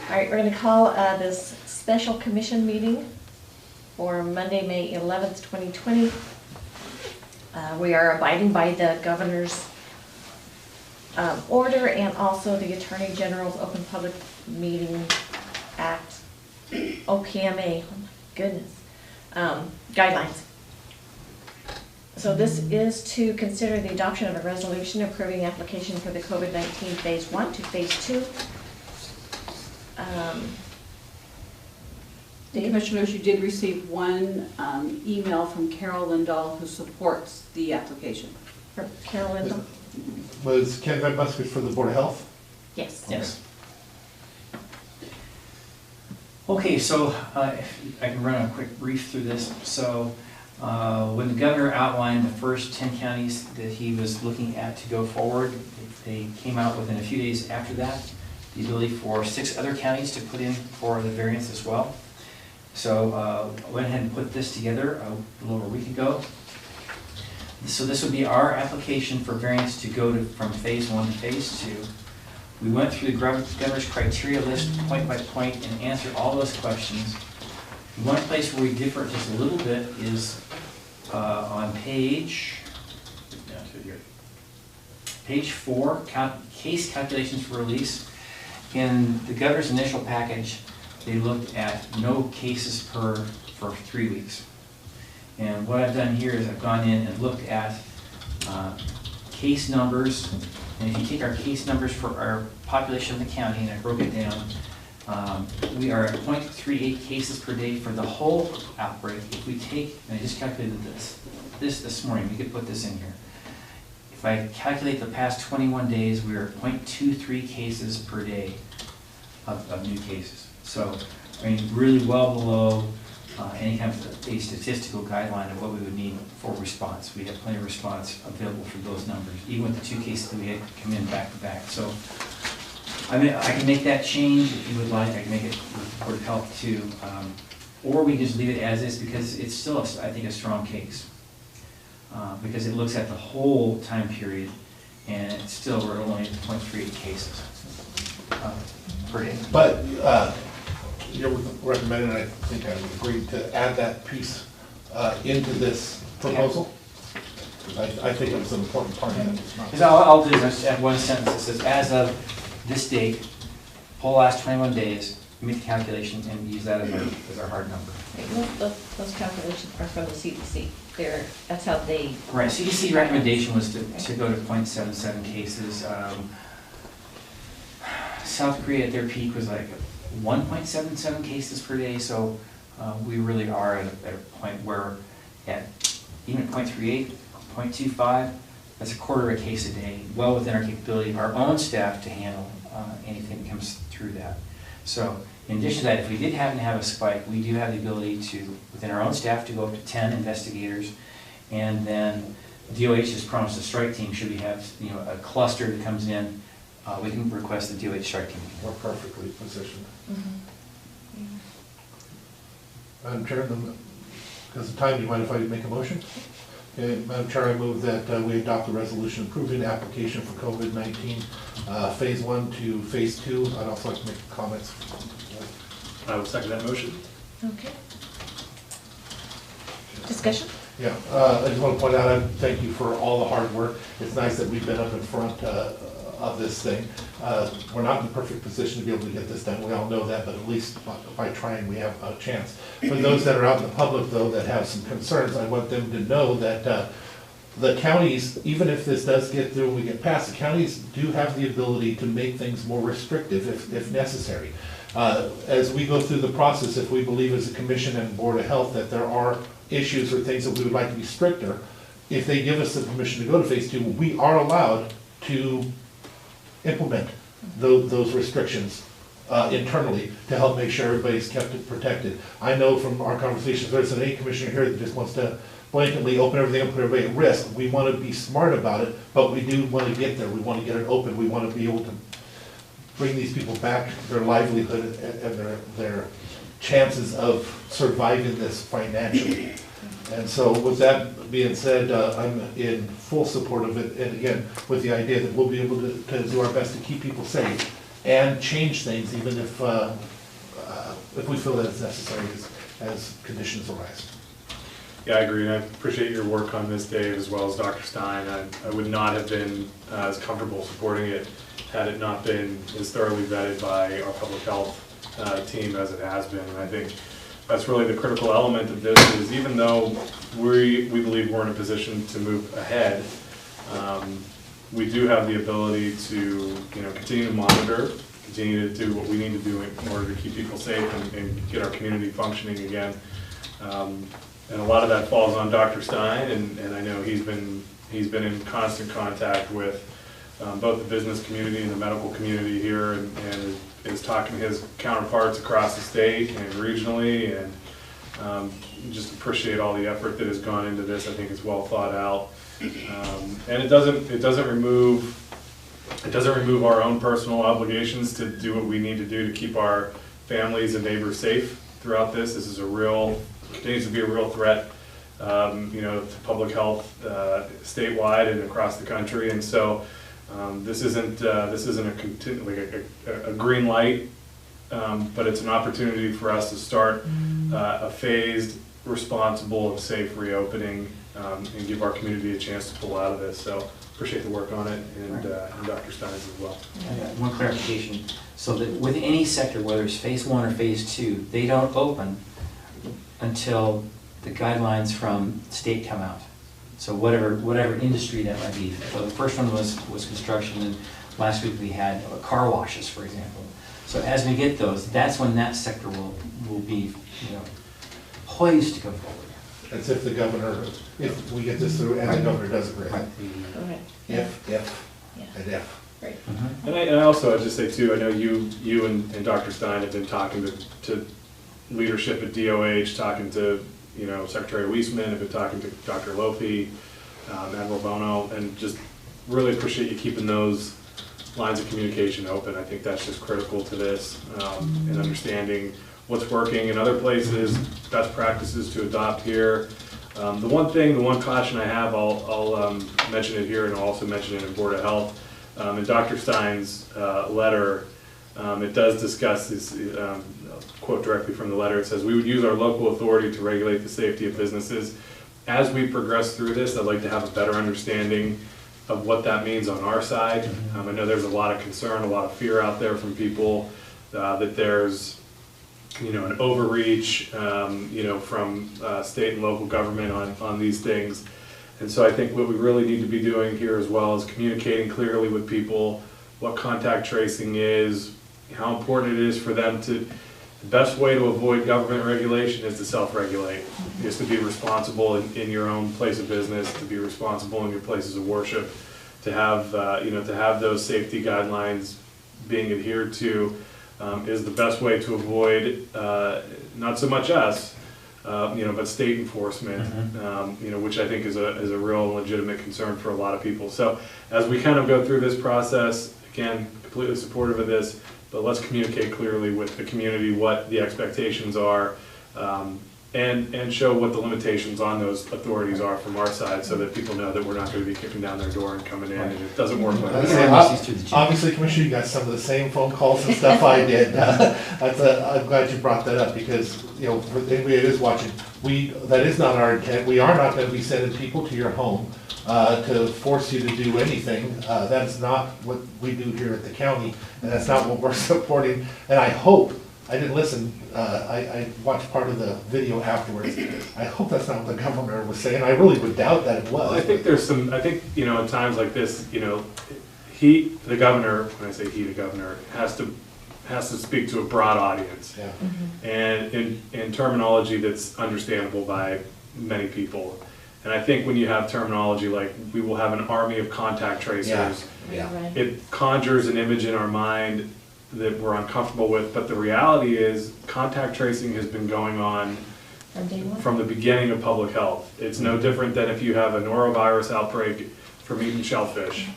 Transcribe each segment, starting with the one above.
All right, we're going to call this special commission meeting for Monday, May 11th, 2020. We are abiding by the governor's order and also the Attorney General's Open Public Meeting Act, OPMA, oh my goodness, guidelines. So this is to consider the adoption of a resolution approving application for the COVID-19 Phase 1 to Phase 2. Commissioners, you did receive one email from Carol Lindahl who supports the application. For Carol Lindahl? Was Ken, that must be for the Board of Health? Yes. Yes. Okay, so if I can run a quick brief through this. So when the governor outlined the first 10 counties that he was looking at to go forward, they came out within a few days after that, the ability for 6 other counties to put in for the variance as well. So I went ahead and put this together a little over a week ago. So this would be our application for variance to go from Phase 1 to Phase 2. We went through the governor's criteria list point by point and answered all those questions. One place where we differ just a little bit is on page 4, case calculations for release. In the governor's initial package, they looked at no cases for 3 weeks. And what I've done here is I've gone in and looked at case numbers. And if you take our case numbers for our population of the county, and I broke it down, we are at 0.38 cases per day for the whole outbreak. If we take, and I just calculated this morning, we could put this in here. If I calculate the past 21 days, we are at 0.23 cases per day of new cases. So, I mean, really well below any kind of a statistical guideline of what we would need for response. We have plenty of response available for those numbers, even with the 2 cases that we had come in back to back. So, I mean, I can make that change if you would like. I can make it with the Board of Health too, or we can just leave it as is because it's still, I think, a strong case because it looks at the whole time period, and it's still we're only at 0.38 cases per day. But you're recommending, I think I would agree, to add that piece into this proposal? I think it was an important part of it. Because I'll do this at one sentence. It says, as of this date, whole last 21 days, make the calculation and use that as our hard number. Those calculations are from the CDC. That's how they... Right, CDC recommendation was to go to 0.77 cases. South Korea at their peak was like 1.77 cases per day, so we really are at a point where at even 0.38, 0.25, that's a quarter of a case a day, well within our capability of our own staff to handle anything that comes through that. So in addition to that, if we did happen to have a spike, we do have the ability to, within our own staff, to go up to 10 investigators, and then DOH has promised a strike team should we have a cluster that comes in. We can request the DOH strike team. We're perfectly positioned. Mm-hmm. Madam Chair, because of time, do you mind if I make a motion? Okay, Madam Chair, I move that we adopt the resolution approving the application for COVID-19 Phase 1 to Phase 2. I'd also like to make comments. I will second that motion. Okay. Discussion? Yeah, I just want to point out, I thank you for all the hard work. It's nice that we've been up in front of this thing. We're not in a perfect position to be able to get this done. We all know that, but at least by trying, we have a chance. For those that are out in the public, though, that have some concerns, I want them to know that the counties, even if this does get through and we get past, the counties do have the ability to make things more restrictive if necessary. As we go through the process, if we believe as a commission and Board of Health that there are issues or things that we would like to be stricter, if they give us the permission to go to Phase 2, we are allowed to implement those restrictions internally to help make sure everybody's kept protected. I know from our conversations, there isn't any commissioner here that just wants to blanketly open everything and put everybody at risk. We want to be smart about it, but we do want to get there. We want to get it open. We want to be able to bring these people back, their livelihood and their chances of surviving this financially. And so with that being said, I'm in full support of it, and again, with the idea that we'll be able to do our best to keep people safe and change things even if we feel that it's necessary as conditions arise. Yeah, I agree, and I appreciate your work on this, Dave, as well as Dr. Stein. I would not have been as comfortable supporting it had it not been as thoroughly vetted by our public health team as it has been. And I think that's really the critical element of this, is even though we believe we're in a position to move ahead, we do have the ability to, continue to monitor, continue to do what we need to do in order to keep people safe and get our community functioning again. And a lot of that falls on Dr. Stein, and I know he's been in constant contact with both the business community and the medical community here, and is talking to his counterparts across the state and regionally, and just appreciate all the effort that has gone into this. I think it's well thought out, and it doesn't remove our own personal obligations to do what we need to do to keep our families and neighbors safe throughout this. This is continues to be a real threat, to public health statewide and across the country, and so this isn't a green light, but it's an opportunity for us to start a phased, responsible, and safe reopening, and give our community a chance to pull out of this. So appreciate the work on it, and Dr. Stein's as well. One clarification, so that with any sector, whether it's phase 1 or phase 2, they don't open until the guidelines from the state come out. So whatever industry that might be. So the first one was construction, and last week we had car washes, for example. So as we get those, that's when that sector will be, poised to go forward. That's if we get this through and the governor does agree. Right. Okay. If, Yeah. and if. Great. And I also, I'd just say too, I know you and Dr. Stein have been talking to leadership at DOH, talking to, Secretary Weisman, have been talking to Dr. Lofi, Admiral Bono, and just really appreciate you keeping those lines of communication open. I think that's just critical to this, and understanding what's working in other places, best practices to adopt here. The one caution I have, I'll mention it here, and I'll also mention it in Board of Health. In Dr. Stein's letter, it does discuss this, quote directly from the letter. It says, "We would use our local authority to regulate the safety of businesses. As we progress through this, I'd like to have a better understanding of what that means on our side." I know there's a lot of concern, a lot of fear out there from people that there's an overreach, from state and local government on these things. And so I think what we really need to be doing here as well is communicating clearly with people what contact tracing is, how important it is for them to. The best way to avoid government regulation is to self-regulate, is to be responsible in your own place of business, to be responsible in your places of worship, to have to have those safety guidelines being adhered to is the best way to avoid not so much us, but state enforcement, which I think is a real legitimate concern for a lot of people. So as we kind of go through this process, again, completely supportive of this, but let's communicate clearly with the community what the expectations are, and show what the limitations on those authorities are from our side, so that people know that we're not going to be kicking down their door and coming in, and it doesn't work like that. Obviously, Commissioner, you got some of the same phone calls and stuff I did. I'm glad you brought that up, because, for anybody that is watching, that is not our intent. We are not going to be sending people to your home to force you to do anything. That's not what we do here at the county, and that's not what we're supporting. And I hope, I didn't listen, I watched part of the video afterwards. I hope that's not what the governor was saying. I really would doubt that it was. Well, I think there's some, in times like this, the governor, when I say he, the governor, has to speak to a broad audience. Yeah. And in terminology that's understandable by many people. And I think when you have terminology like, we will have an army of contact tracers, Right. it conjures an image in our mind that we're uncomfortable with, but the reality is contact tracing has been going on From day one? from the beginning of public health. It's no different than if you have a norovirus outbreak from eating shellfish,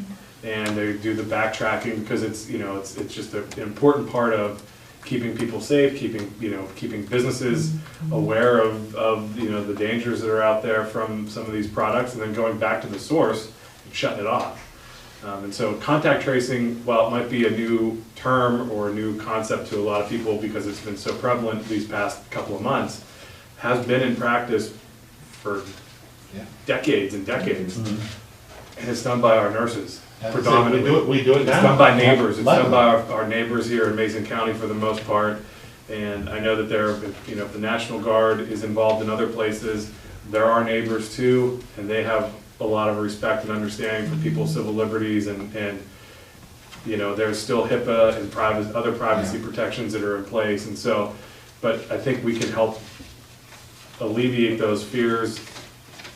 and they do the backtracking, because it's just an important part of keeping people safe, keeping businesses aware of the dangers that are out there from some of these products, and then going back to the source and shutting it off. And so contact tracing, while it might be a new term or a new concept to a lot of people because it's been so prevalent these past couple of months, has been in practice for Yeah. decades and decades. And it's done by our nurses As I say, predominantly. We do it It's now. done by neighbors, it's Love done it. by our neighbors here in Mason County for the most part. And I know that there, if the National Guard is involved in other places, there are neighbors too, and they have a lot of respect and understanding for people's civil liberties and there's still HIPAA and other privacy protections that are in place. And so, but I think we can help alleviate those fears,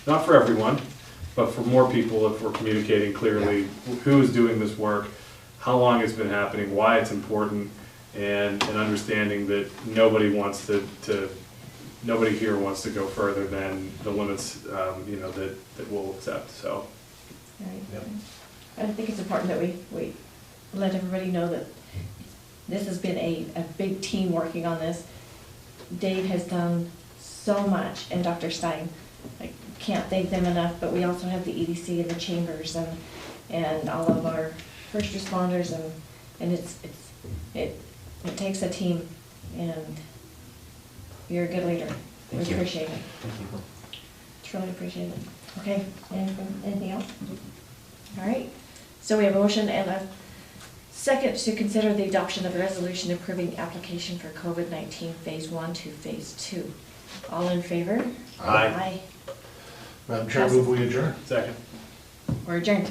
not for everyone, but for more people if we're communicating clearly who is doing this work, how long it's been happening, why it's important, and understanding that nobody wants nobody here wants to go further than the limits, that we'll accept, so. Right. Yep. I think it's important that we let everybody know that this has been a big team working on this. Dave has done so much, and Dr. Stein, I can't thank them enough, but we also have the EDC and the chambers and all of our first responders, and it takes a team, and you're a good leader. We Thank you. appreciate it. Truly appreciate it. Okay, anything else? All right, so we have a motion and a second to consider the adoption of a resolution approving application for COVID-19 Phase 1 to Phase 2. All in favor? Aye. Madam Chair, move we adjourn. Second. We're adjourned.